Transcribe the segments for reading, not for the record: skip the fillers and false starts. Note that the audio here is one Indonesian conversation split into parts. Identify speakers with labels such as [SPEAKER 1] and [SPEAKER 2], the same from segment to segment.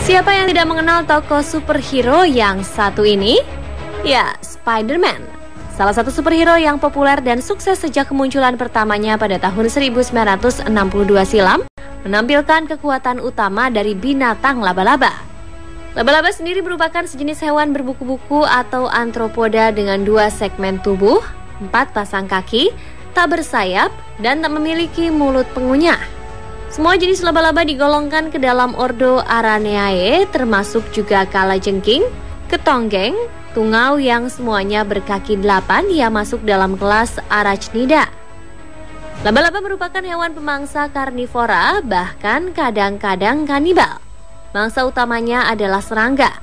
[SPEAKER 1] Siapa yang tidak mengenal tokoh superhero yang satu ini? Ya, Spider-Man. Salah satu superhero yang populer dan sukses sejak kemunculan pertamanya pada tahun 1962 silam, menampilkan kekuatan utama dari binatang laba-laba. Laba-laba sendiri merupakan sejenis hewan berbuku-buku atau antropoda dengan 2 segmen tubuh, 4 pasang kaki, tak bersayap, dan tak memiliki mulut pengunyah. Semua jenis laba-laba digolongkan ke dalam ordo Araneae, termasuk juga kalajengking, ketonggeng, tungau yang semuanya berkaki 8 yang masuk dalam kelas Arachnida. Laba-laba merupakan hewan pemangsa karnivora, bahkan kadang-kadang kanibal. Mangsa utamanya adalah serangga.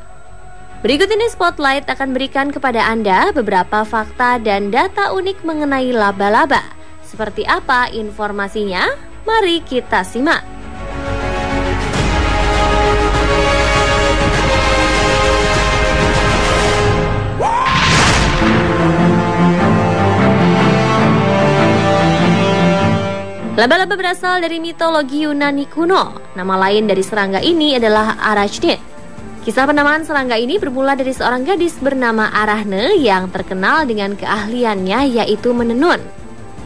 [SPEAKER 1] Berikut ini Spotlight akan berikan kepada Anda beberapa fakta dan data unik mengenai laba-laba. Seperti apa informasinya? Mari kita simak. Laba-laba berasal dari mitologi Yunani kuno. Nama lain dari serangga ini adalah Arachnid. Kisah penamaan serangga ini bermula dari seorang gadis bernama Arachne yang terkenal dengan keahliannya yaitu menenun.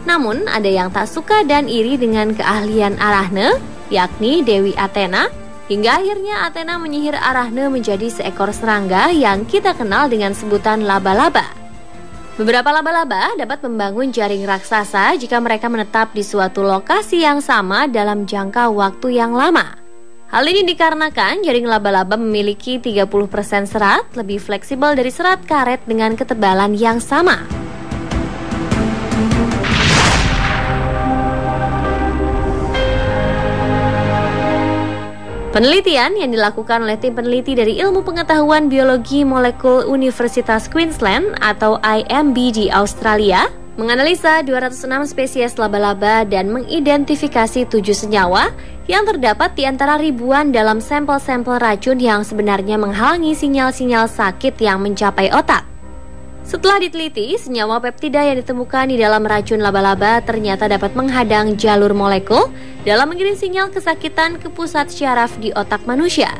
[SPEAKER 1] Namun ada yang tak suka dan iri dengan keahlian Arachne, yakni Dewi Athena, hingga akhirnya Athena menyihir Arachne menjadi seekor serangga yang kita kenal dengan sebutan laba-laba. Beberapa laba-laba dapat membangun jaring raksasa jika mereka menetap di suatu lokasi yang sama dalam jangka waktu yang lama. Hal ini dikarenakan jaring laba-laba memiliki 30% serat, lebih fleksibel dari serat karet dengan ketebalan yang sama. Penelitian yang dilakukan oleh tim peneliti dari Ilmu Pengetahuan Biologi Molekul Universitas Queensland atau IMB di Australia menganalisa 206 spesies laba-laba dan mengidentifikasi 7 senyawa yang terdapat di antara ribuan dalam sampel-sampel racun yang sebenarnya menghalangi sinyal-sinyal sakit yang mencapai otak. Setelah diteliti, senyawa peptida yang ditemukan di dalam racun laba-laba ternyata dapat menghadang jalur molekul dalam mengirim sinyal kesakitan ke pusat syaraf di otak manusia.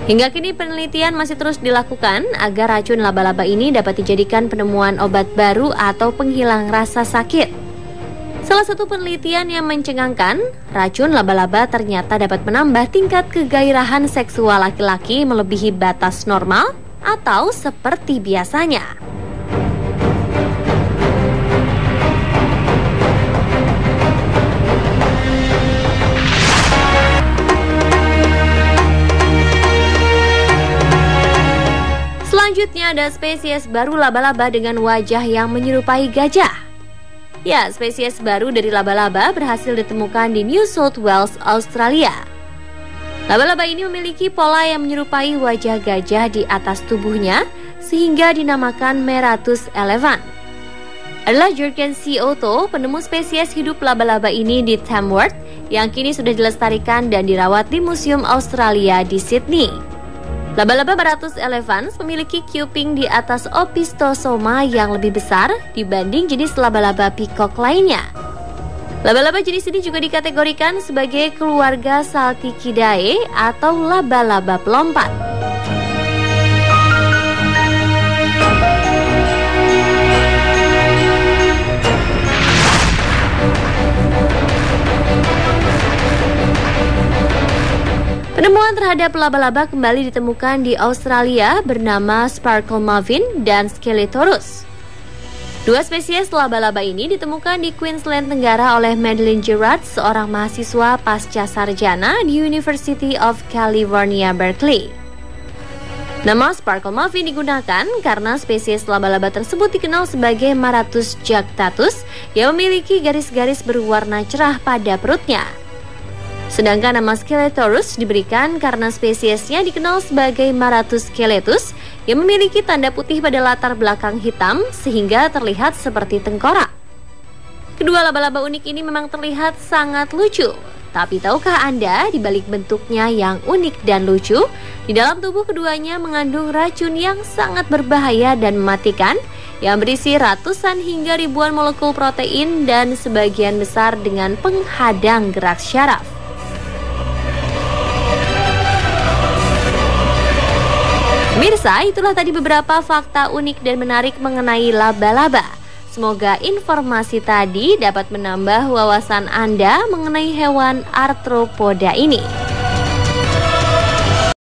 [SPEAKER 1] Hingga kini penelitian masih terus dilakukan agar racun laba-laba ini dapat dijadikan penemuan obat baru atau penghilang rasa sakit. Salah satu penelitian yang mencengangkan, racun laba-laba ternyata dapat menambah tingkat kegairahan seksual laki-laki melebihi batas normal atau seperti biasanya. Selanjutnya ada spesies baru laba-laba dengan wajah yang menyerupai gajah. Ya, spesies baru dari laba-laba berhasil ditemukan di New South Wales, Australia. Laba-laba ini memiliki pola yang menyerupai wajah gajah di atas tubuhnya, sehingga dinamakan Meratus elephant. Adalah Jurgen C. Otto, penemu spesies hidup laba-laba ini di Tamworth, yang kini sudah dilestarikan dan dirawat di Museum Australia di Sydney. Laba-laba Meratus elephant memiliki cuping di atas opistosoma yang lebih besar dibanding jenis laba-laba peacock lainnya. Laba-laba jenis ini juga dikategorikan sebagai keluarga Salticidae atau laba-laba pelompat. Penemuan terhadap laba-laba kembali ditemukan di Australia bernama Sparkle Muffin dan Skeletorus. 2 spesies laba-laba ini ditemukan di Queensland Tenggara oleh Madeline Gerard, seorang mahasiswa pasca sarjana di University of California, Berkeley. Nama Sparkle Muffin digunakan karena spesies laba-laba tersebut dikenal sebagai Maratus jactatus yang memiliki garis-garis berwarna cerah pada perutnya. Sedangkan nama Skeletorus diberikan karena spesiesnya dikenal sebagai Maratus skeletus yang memiliki tanda putih pada latar belakang hitam sehingga terlihat seperti tengkorak. Kedua laba-laba unik ini memang terlihat sangat lucu. Tapi tahukah Anda di balik bentuknya yang unik dan lucu, di dalam tubuh keduanya mengandung racun yang sangat berbahaya dan mematikan yang berisi ratusan hingga ribuan molekul protein dan sebagian besar dengan penghadang gerak syaraf. Pemirsa, itulah tadi beberapa fakta unik dan menarik mengenai laba-laba. Semoga informasi tadi dapat menambah wawasan Anda mengenai hewan arthropoda ini.